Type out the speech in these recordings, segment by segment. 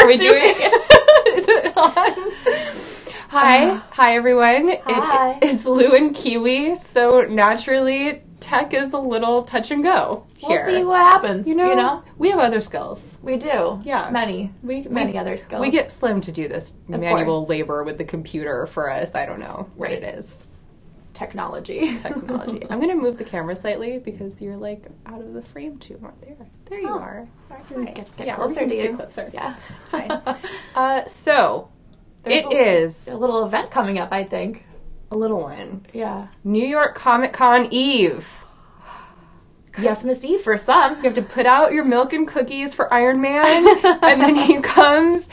we doing it? Is it on? Hi everyone. Hi. It's Lou and Kiwi. So naturally, tech is a little touch and go here. We'll see what happens. You know, we have other skills. We do. Yeah. Many other skills. We get Slim to do this manual labor with the computer for us. I don't know what it is. Technology. I'm going to move the camera slightly because you're like out of the frame too much. There you are. Right. Just get Yeah, closer to you. Closer. Yeah. Hi. So There's is a little event coming up, I think. a little one. Yeah. New York Comic Con Eve. Christmas Eve for some. You have to put out your milk and cookies for Iron Man, and then he comes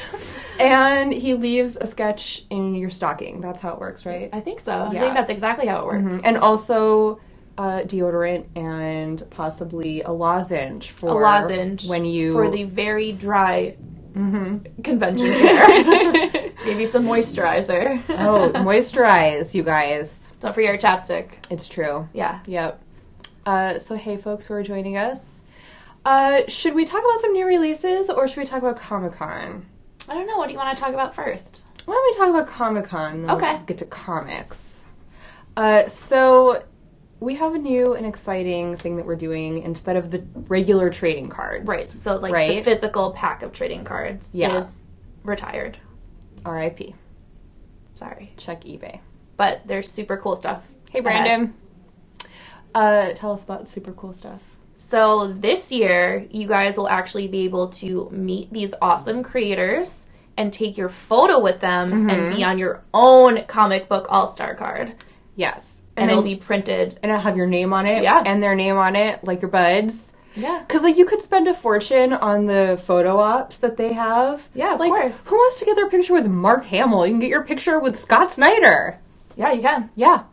and he leaves a sketch in your stocking. That's how it works, right? I think so. Yeah. I think that's exactly how it works. Mm-hmm. And also deodorant and possibly a lozenge for when you for the very dry Mm-hmm. convention here. Maybe some moisturizer. Oh, moisturize, you guys. Don't forget your chapstick. It's true. Yeah. Yep. So hey, folks who are joining us. Should we talk about some new releases or should we talk about Comic-Con? I don't know. What do you want to talk about first? Why don't we talk about Comic-Con? Okay. We'll get to comics. So we have a new and exciting thing that we're doing instead of the regular trading cards. Right. So the physical pack of trading cards is retired. R.I.P. Sorry. Check eBay. But there's super cool stuff. Hey, Brandon. Tell us about super cool stuff. So this year, you guys will actually be able to meet these awesome creators and take your photo with them and be on your own comic book all-star card. Yes. And it'll be printed. And it'll have your name on it. Yeah. And their name on it, like your buds. Yeah. Because, you could spend a fortune on the photo ops that they have. Yeah, of course. Who wants to get their picture with Mark Hamill? You can get your picture with Scott Snyder. Yeah, you can. Yeah.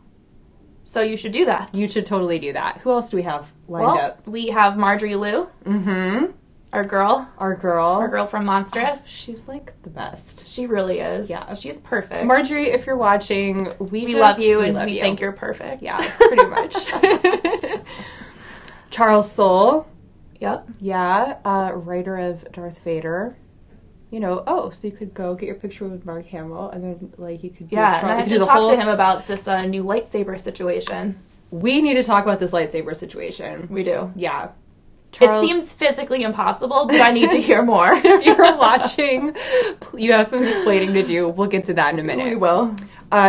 So you should do that. You should totally do that. Who else do we have lined up? We have Marjorie Liu. Mm-hmm. Our girl. Our girl from Monstrous. She's, the best. She really is. Yeah. She's perfect. Marjorie, if you're watching, we love you and we think you're perfect. Yeah, pretty much. Charles Soule. Yep. Yeah, writer of Darth Vader. So you could go get your picture with Mark Hamill, and then, you could do and I have to talk to him about this new lightsaber situation. We need to talk about this lightsaber situation. We do. Yeah. Charles, it seems physically impossible, but I need to hear more. If you're watching, you have some explaining to do. We'll get to that in a minute. We will.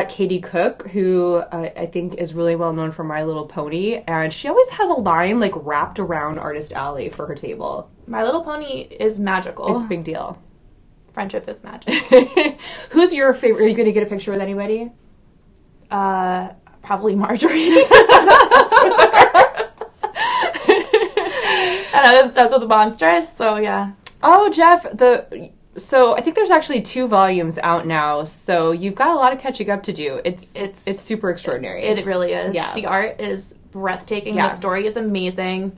Katie Cook, who I think is really well known for My Little Pony, and she always has a line wrapped around Artist Alley for her table. My Little Pony is magical. It's a big deal. Friendship is magic. Who's your favorite? Are you going to get a picture with anybody? Probably Marjorie. And I'm obsessed with the Monstrous, so yeah. Oh, Jeff, so I think there's actually 2 volumes out now, so you've got a lot of catching up to do. It's super extraordinary. It really is. Yeah. The art is breathtaking. Yeah. The story is amazing.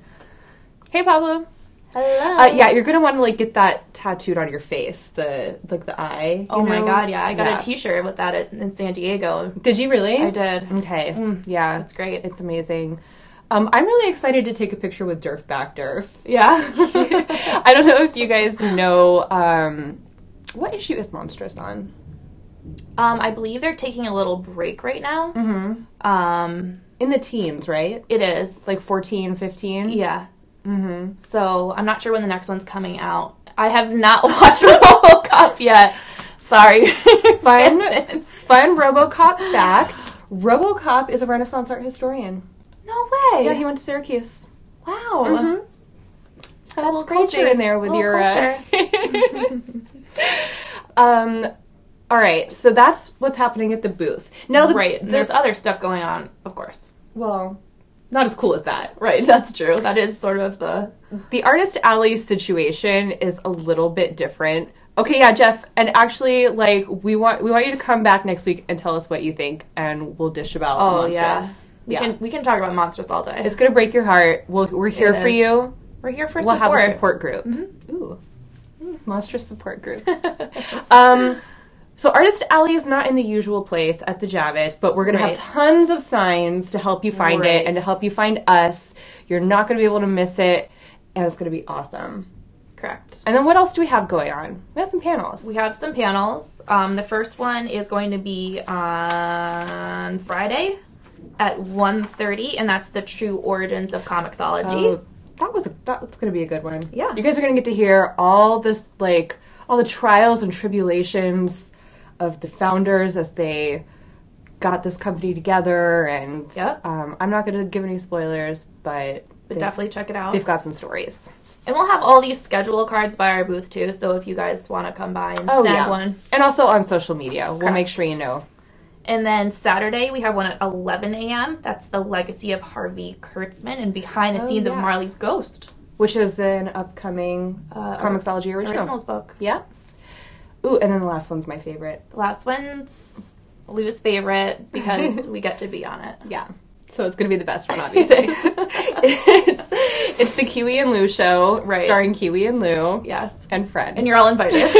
Hey, Pablo. Hello. Yeah, you're gonna want to get that tattooed on your face, the eye. Oh my god, yeah! I got a T-shirt with that in San Diego. Did you really? I did. Okay. Yeah, it's great. It's amazing. I'm really excited to take a picture with Durf Back Durf. Yeah. I don't know if you guys know what issue is Monstrous on. I believe they're taking a little break right now. Mm-hmm. In the teens, right? It is 14, 15. Yeah. Mm-hmm. So I'm not sure when the next one's coming out. I have not watched RoboCop yet. Sorry. Fun RoboCop fact. RoboCop is a Renaissance art historian. No way. Yeah, he went to Syracuse. Wow. Mm-hmm. It's got a little culture in there with your. All right, so that's what's happening at the booth. Now, there's other stuff going on, of course. Well, not as cool as that. Right, that's true. That is sort of the Artist Alley situation is a little bit different. Okay, yeah, Jeff, and actually, we want you to come back next week and tell us what you think, and we'll dish about Monstrous. Yeah. We can talk about Monstrous all day. It's gonna break your heart. We're here for you. We're here for support. We'll have a support group. Mm-hmm. Ooh, Monstrous support group. So Artist Alley is not in the usual place at the Javits, but we're going to have tons of signs to help you find it and to help you find us. You're not going to be able to miss it, and it's going to be awesome. Correct. And then what else do we have going on? We have some panels. We have some panels. The first one is going to be on Friday at 1:30, and that's the true origins of comiXology. That's going to be a good one. Yeah. You guys are going to get to hear all this, like, all the trials and tribulations of the founders as they got this company together, and I'm not going to give any spoilers, but definitely check it out. They've got some stories. And we'll have all these schedule cards by our booth too, so if you guys want to come by and snag one. And also on social media. Correct. We'll make sure you know. And then Saturday, we have one at 11 a.m. That's the legacy of Harvey Kurtzman and behind the scenes of Marley's Ghost. Which is an upcoming comiXology Originals book. Yeah. Ooh, and then the last one's my favorite. The last one's Lou's favorite because we get to be on it. Yeah. So it's going to be the best one, obviously. It's the Kiwi and Lou show, starring Kiwi and Lou. Yes. And friends. And you're all invited.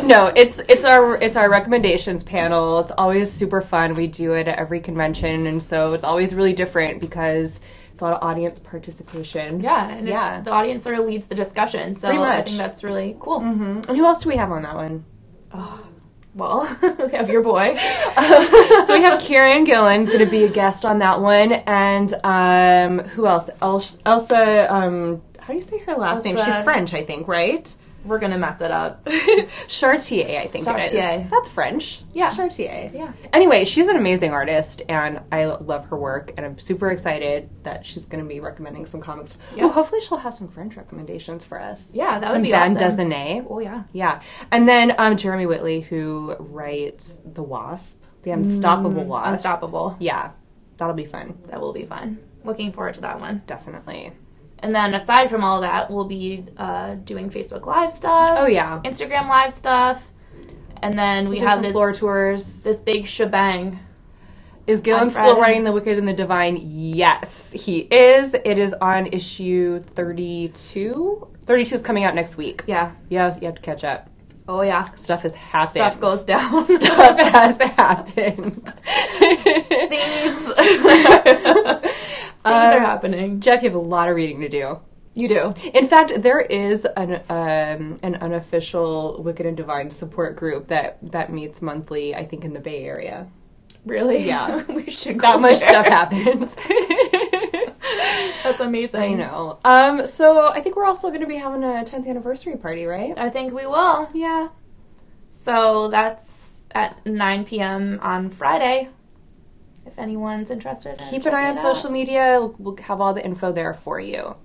No, it's our recommendations panel. It's always super fun. We do it at every convention, and so it's always really different because it's a lot of audience participation. Yeah, and the audience sort of leads the discussion, so I think that's really cool. Mm-hmm. And who else do we have on that one? Well, we have your boy. So we have Kieran Gillen's going to be a guest on that one, and who else? Elsa, how do you say her last name? She's French, I think, right? We're going to mess it up. Chartier, I think it is. That's French. Yeah. Chartier. Yeah. Anyway, she's an amazing artist, and I love her work, and I'm super excited that she's going to be recommending some comics. Yeah. Oh, hopefully she'll have some French recommendations for us. Yeah, that would be awesome. Some bande dessinée. Oh, yeah. Yeah. And then Jeremy Whitley, who writes The Wasp, The Unstoppable Wasp. Unstoppable. Yeah. That'll be fun. That will be fun. Looking forward to that one. Definitely. And then aside from all that, we'll be doing Facebook Live stuff. Oh, yeah. Instagram Live stuff. And then we have this floor tours. This big shebang. Is Gillen still writing The Wicked and the Divine? Yes, he is. It is on issue 32. 32 is coming out next week. Yeah. Yeah, you have to catch up. Oh, yeah. Stuff has happened. Stuff goes down. Stuff has happened. Things are happening. Jeff, you have a lot of reading to do. You do. In fact, there is an unofficial Wicked and Divine support group that meets monthly, I think, in the Bay Area. Really? Yeah. We should go that much there. stuff happens. That's amazing. I know. So I think we're also going to be having a 10th anniversary party, right? I think we will. Yeah. So that's at 9 p.m. on Friday. If anyone's interested. Keep an eye on social media. We'll have all the info there for you.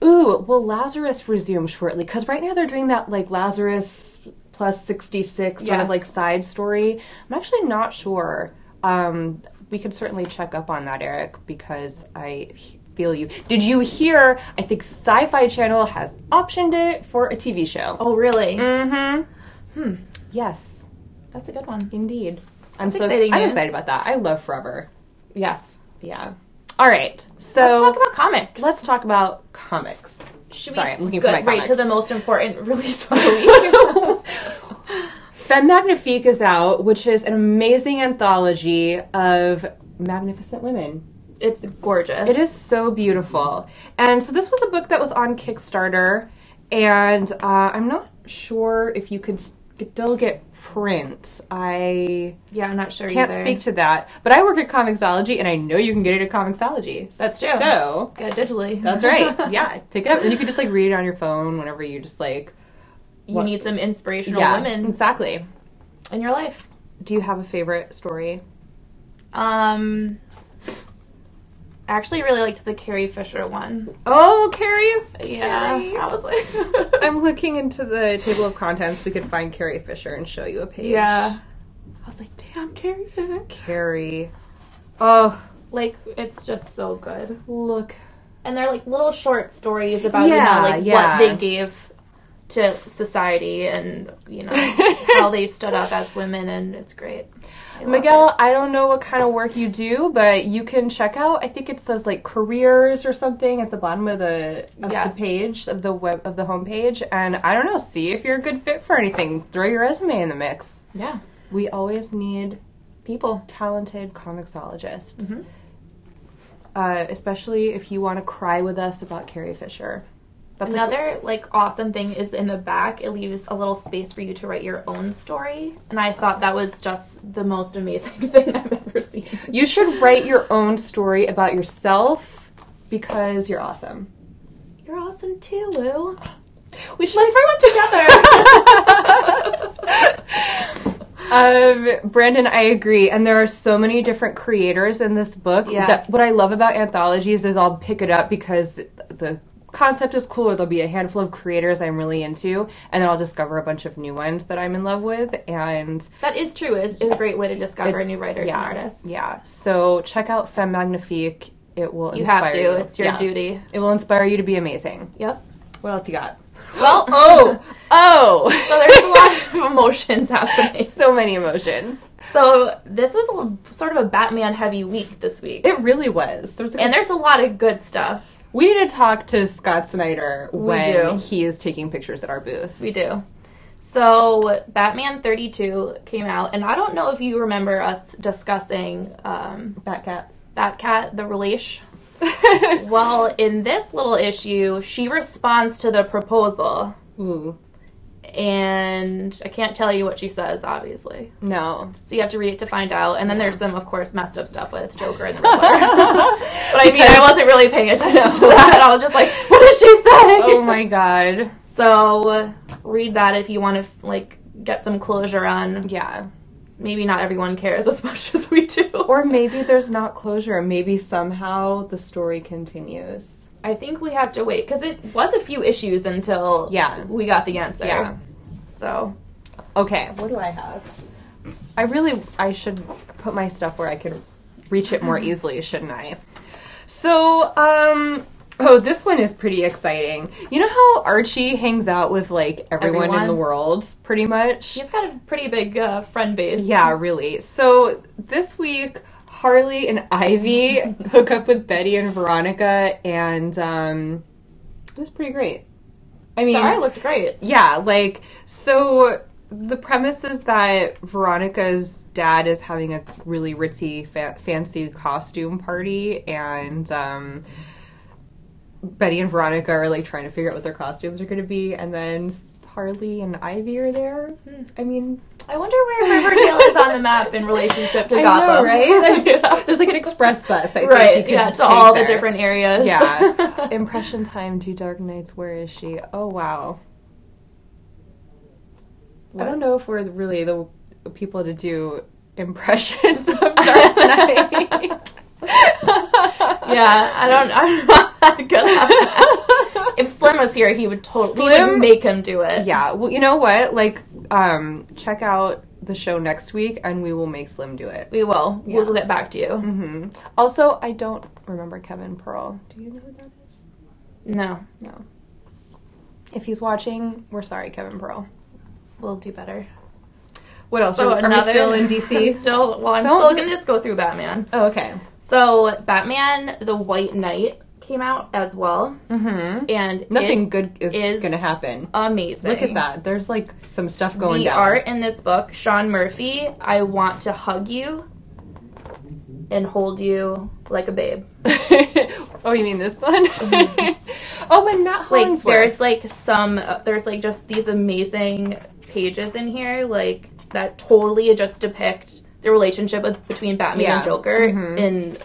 Ooh, will Lazarus resume shortly? Because right now they're doing that like Lazarus plus 66 sort of like side story. I'm actually not sure. We could certainly check up on that, Eric, because I feel you. Did you hear? I think Sci-Fi Channel has optioned it for a TV show. Oh, really? Mm-hmm. Yes. That's a good one. Indeed. I'm excited about that. I love Forever. Yes. Yeah. All right. So let's talk about comics. Let's talk about comics. I'm looking for my comics. Right to the most important release of the week. Femme Magnifique is out, which is an amazing anthology of magnificent women. It's gorgeous. It is so beautiful. And so this was a book that was on Kickstarter, and I'm not sure if you could still get print. I'm not sure can't either. speak to that. But I work at comiXology, and I know you can get it at comiXology. That's true. So get it digitally. That's right. Yeah, pick it up, and you can just like read it on your phone whenever you just like. You need some inspirational women. Exactly. In your life. Do you have a favorite story? I actually really liked the Carrie Fisher one. Oh, Carrie! Yeah. I was like... I'm looking into the table of contents. We could find Carrie Fisher and show you a page. Yeah. I was like, damn, Carrie Fisher. Carrie. Oh. Like, it's just so good. Look. And they're like little short stories about, what they gave to society and, how they stood up as women, and it's great. Miguel, I don't know what kind of work you do, but you can check out, I think it says like careers or something at the bottom of the page, of the homepage, and I don't know, see if you're a good fit for anything. Throw your resume in the mix. Yeah. We always need people, talented comiXologists. Mm-hmm. Especially if you want to cry with us about Carrie Fisher. That's another awesome thing is in the back, it leaves a little space for you to write your own story. And I thought that was just the most amazing thing I've ever seen. You should write your own story about yourself because you're awesome. You're awesome too, Lou. Let's write one together. Brandon, I agree. And there are so many different creators in this book. Yes. What I love about anthologies is I'll pick it up because the concept is cool, or there'll be a handful of creators I'm really into, and then I'll discover a bunch of new ones that I'm in love with. And that is true. It's a great way to discover new writers and artists. Yeah. So check out Femme Magnifique. It will inspire you. Have to. It's your duty. It will inspire you to be amazing. Yep. What else you got? Well, so there's a lot of emotions happening. So many emotions. So this was sort of a Batman-heavy week this week. It really was. There's a lot of good stuff. We need to talk to Scott Snyder when he is taking pictures at our booth. We do. So Batman 32 came out, and I don't know if you remember us discussing Batcat, the relation. Well, in this little issue, she responds to the proposal. Ooh. And I can't tell you what she says, obviously. No. So you have to read it to find out. And then there's some, of course, messed up stuff with Joker and the Riddler. But I mean, I wasn't really paying attention to that. I was just like, what did she say? Oh my god. So read that if you want to, get some closure on. Yeah. Maybe not everyone cares as much as we do. Or maybe there's not closure. Maybe somehow the story continues. I think we have to wait, because it was a few issues until we got the answer. Yeah. So. Okay, what do I have? I should put my stuff where I can reach it more easily, shouldn't I? So, this one is pretty exciting. You know how Archie hangs out with, everyone in the world, pretty much? He's got a pretty big friend base. Yeah, really. So, this week, Harley and Ivy hook up with Betty and Veronica, and it was pretty great. I mean, the art looked great. Yeah, so the premise is that Veronica's dad is having a really ritzy, fancy costume party, and Betty and Veronica are trying to figure out what their costumes are going to be, and then Harley and Ivy are there. I mean, I wonder where Riverdale is on the map in relationship to Gotham. I know, right? There's an express bus. I think you could to all the different areas. Yeah. Impression time, 2 Dark Nights. Where is she? Oh wow. What? I don't know if we're really the people to do impressions of Dark Knight. Yeah, I'm not that good at that. If Slim was here, he would we would make him do it. Yeah, well, you know what? Check out the show next week, and we will make Slim do it. We will. Yeah. We'll get back to you. Mm-hmm. Also, I don't remember Kevin Pearl. Do you know who that is? No. If he's watching, we're sorry, Kevin Pearl. We'll do better. What else? Are we still in DC? I'm still going to just go through Batman. Oh, okay. So, Batman, the White Knight came out as well. Mm-hmm. And nothing good is going to happen. Amazing. Look at that. There's some stuff going down. The art in this book, Sean Murphy, I want to hug you and hold you like a babe. Oh, you mean this one? Oh, and Matt Hollingsworth. There's just these amazing pages in here, that totally just depict the relationship between Batman and Joker, and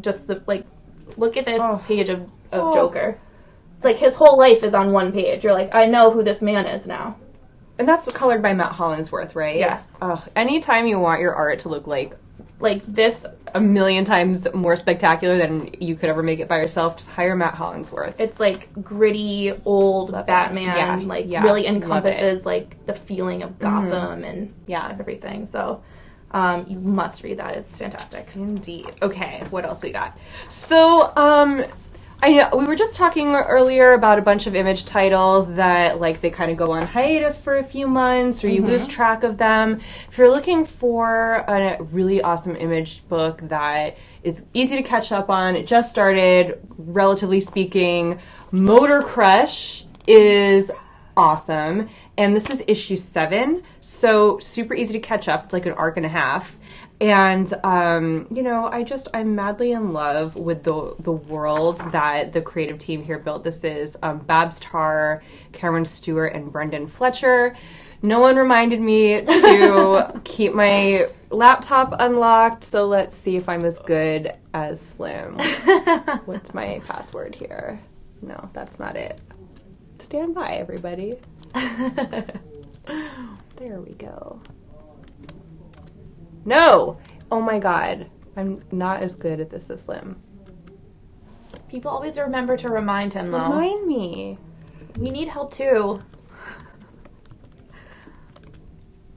just look at this page of Joker. It's his whole life is on one page. You're I know who this man is now. And that's colored by Matt Hollingsworth, right? Yes. Anytime you want your art to look like this a million times more spectacular than you could ever make it by yourself, just hire Matt Hollingsworth. It's gritty old Batman, really encompasses the feeling of Gotham and everything. So you must read that. It's fantastic. Indeed. Okay, what else we got? So I know we were just talking earlier about a bunch of image titles that they kind of go on hiatus for a few months, or you lose track of them. If you're looking for a really awesome image book that is easy to catch up on, it just started, relatively speaking, Motor Crush is awesome, and this is issue 7, so super easy to catch up. It's an arc and a half. And, you know, I'm madly in love with the world that the creative team here built. This is Babs Tarr, Cameron Stewart, and Brendan Fletcher. No one reminded me to keep my laptop unlocked, so let's see if I'm as good as Slim. What's my password here? No, that's not it. Stand by, everybody. There we go. No! Oh my god. I'm not as good at this as Slim. People always remember to remind him, though. Remind me. We need help, too.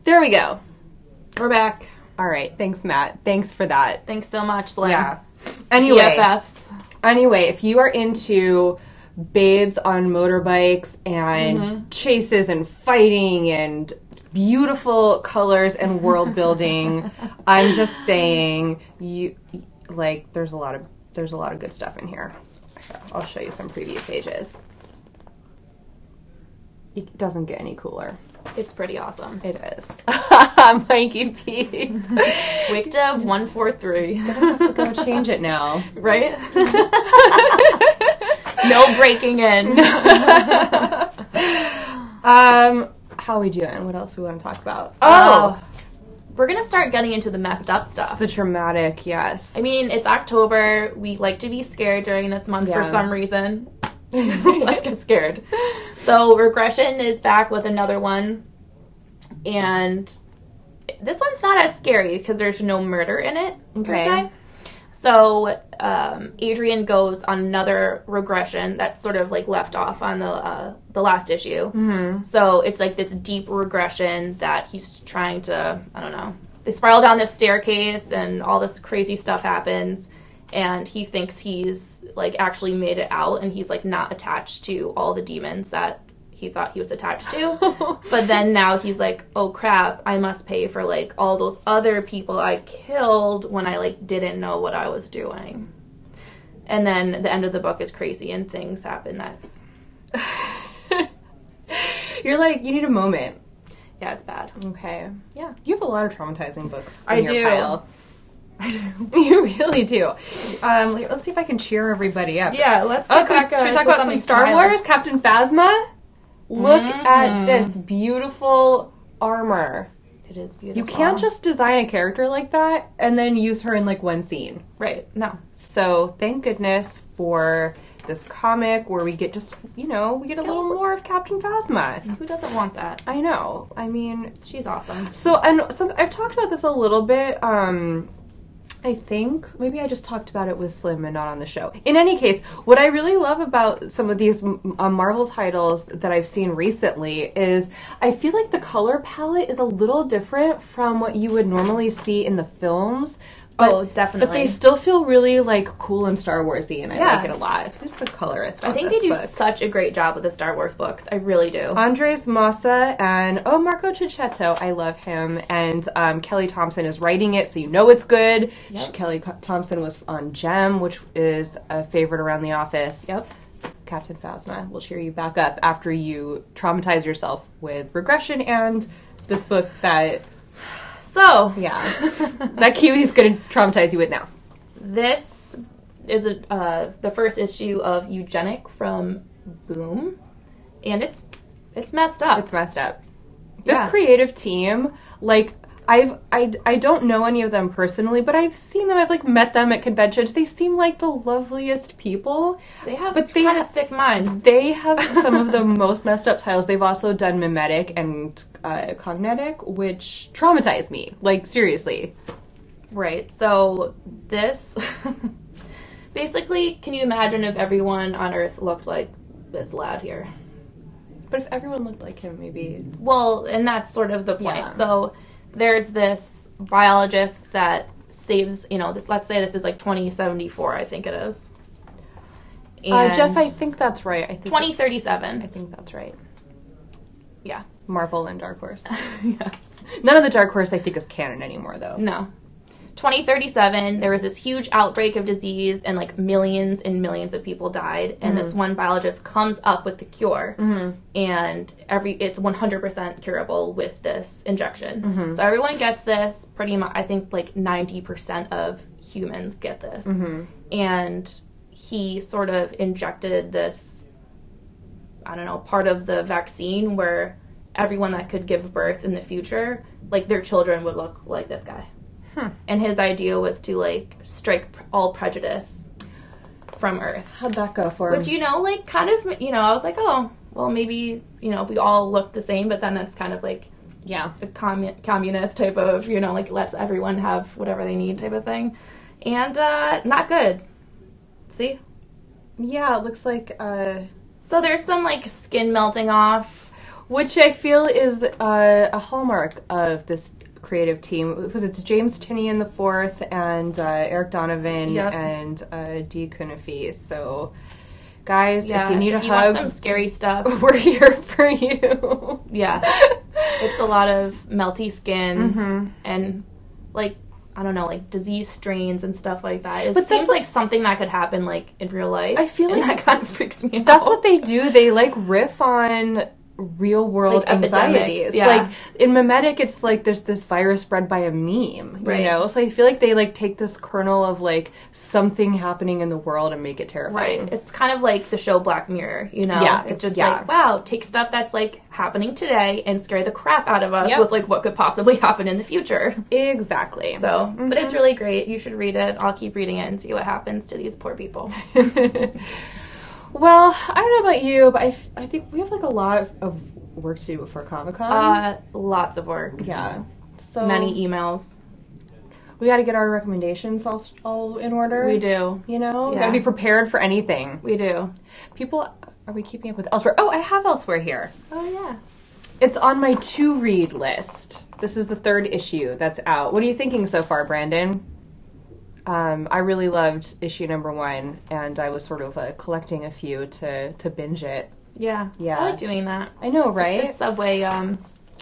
There we go. We're back. All right. Thanks, Matt. Thanks for that. Thanks so much, Slim. Yeah. Anyway, BFFs. Anyway, if you are into babes on motorbikes and chases and fighting and beautiful colors and world building, I'm just saying, there's a lot of good stuff in here. I'll show you some preview pages. It doesn't get any cooler. It's pretty awesome. It is. Mikey P. Wikdev 143. Gonna have to go change it now. Right? No breaking in. How are we doing? What else do we want to talk about? We're going to start getting into the messed up stuff. The traumatic, yes. I mean, it's October. We like to be scared during this month for some reason. Let's get scared. So Regression is back with another one. And this one's not as scary because there's no murder in it, per se. So Adrian goes on another regression that's sort of like left off on the last issue. Mm-hmm. So it's like this deep regression that he's trying to, I don't know, they spiral down this staircase and all this crazy stuff happens. And he thinks he's like actually made it out and he's like not attached to all the demons that he thought he was attached to. But then now he's like, oh crap, I must pay for like all those other people I killed when I like didn't know what I was doing. And then the end of the book is crazy and things happen that you're like, you need a moment. Yeah, it's bad. Okay. Yeah. You have a lot of traumatizing books in your pile. I do. You really do. Let's see if I can cheer everybody up. Yeah, let's get back. Should we talk about some Star Wars? Captain Phasma? Look at this beautiful armor. It is beautiful. You can't just design a character like that and then use her in like one scene. Right. No. So thank goodness for this comic where we get just, we get a little more of Captain Phasma. Who doesn't want that? I know. I mean, she's awesome. So I've talked about this a little bit. I think maybe I just talked about it with Slim and not on the show. In any case, what I really love about some of these Marvel titles that I've seen recently is I feel like the color palette is a little different from what you would normally see in the films. But, definitely. But they still feel really like cool and Star Warsy, and I like it a lot. Who's the colorist? I think they do such a great job with the Star Wars books. I really do. Andres Massa and Marco Cicchetto. I love him. And Kelly Thompson is writing it, so you know it's good. Yep. Kelly Thompson was on Gem, which is a favorite around the office. Yep. Captain Phasma will cheer you back up after you traumatize yourself with Regression and this book that. So, yeah, that Kiwi's going to traumatize you with now. This is the first issue of Eugenic from Boom, and it's messed up. It's messed up. This creative team, like, I don't know any of them personally, but I've seen them. I've like met them at conventions. They seem like the loveliest people. They have kind of sick minds. They have some of the most messed up titles. They've also done Mimetic and Cognetic, which traumatized me. Like, seriously. Right. So this basically, can you imagine if everyone on Earth looked like this lad here? But if everyone looked like him, maybe. Well, and that's sort of the point. Yeah. So there's this biologist that saves, this, let's say this is like 2074, I think it is. And Jeff, I think that's right. I think 2037. I think that's right. Yeah. Marvel and Dark Horse. Yeah. None of the Dark Horse I think is canon anymore, though. No. 2037, there was this huge outbreak of disease, and like millions and millions of people died. And this one biologist comes up with the cure, and it's 100% curable with this injection. So everyone gets this. Pretty much, I think like 90% of humans get this, and he sort of injected this, I don't know, part of the vaccine where everyone that could give birth in the future, like their children would look like this guy. And his idea was to like strike all prejudice from Earth. How'd that go for him? Which, you know, like kind of, you know, I was like, oh, well, maybe, you know, we all look the same, but then that's kind of like, yeah, a communist type of, you know, like lets everyone have whatever they need type of thing. And not good. See? Yeah, it looks like so there's some like skin melting off, which I feel is a hallmark of this creative team. It's James Tinney in the fourth, and Eric Donovan, and Dee Cunniffe. So, guys, if you need a hug, want some scary stuff, we're here for you. Yeah, it's a lot of melty skin and like, I don't know, like disease strains and stuff like that. It seems like something that could happen like in real life. I feel like that kind of freaks me out. That's what they do. They like riff on real world like anxieties. Yeah. Like in Memetic, it's like there's this virus spread by a meme, you know? So I feel like they like take this kernel of like something happening in the world and make it terrifying. Right. It's kind of like the show Black Mirror, you know? Yeah. It's just like, wow, take stuff that's like happening today and scare the crap out of us with like what could possibly happen in the future. Exactly. So, but it's really great. You should read it. I'll keep reading it and see what happens to these poor people. Well, I don't know about you, but I think we have like a lot of work to do before Comic-Con. Lots of work. Yeah. So many emails. We got to get our recommendations all in order. We do. You know? We got to be prepared for anything. We do. People, are we keeping up with Elsewhere? Oh, I have Elsewhere here. Oh, yeah. It's on my to-read list. This is the 3rd issue that's out. What are you thinking so far, Brandon? I really loved issue number 1, and I was sort of collecting a few to binge it. Yeah. I like doing that. I know, right? It's good subway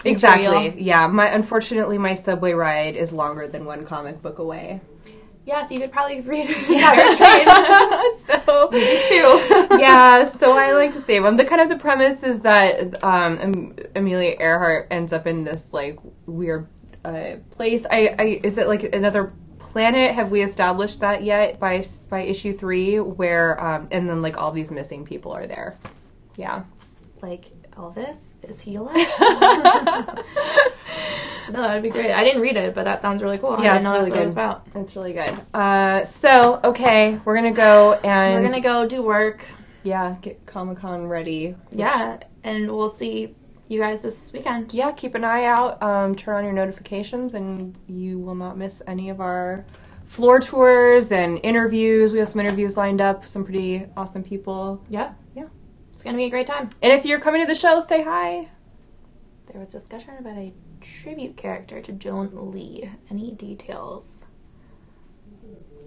exactly. material. Yeah. Unfortunately, my subway ride is longer than 1 comic book away. Yeah, so you could probably read the entire train. So me too. Yeah, so I like to save them. The premise is that Amelia Earhart ends up in this like weird place. Is it like another planet? Have we established that yet by issue 3? Where and then like all these missing people are there. Yeah. Like Elvis? Is he alive? No, that'd be great. I didn't read it, but that sounds really cool. Yeah, I didn't know really that's what it was about. It's really good. So, okay, we're going to go and... We're going to go do work. Yeah, get Comic-Con ready. Yeah, and we'll see you guys this weekend. Yeah, keep an eye out. Turn on your notifications, and you will not miss any of our floor tours and interviews. We have some interviews lined up, some pretty awesome people. Yeah. It's going to be a great time. And if you're coming to the show, say hi. There was discussion about a tribute character to Joan Lee. Any details?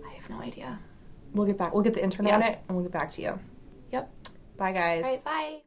I have no idea. We'll get the intern on it, and we'll get back to you. Yep. Bye, guys. All right, bye.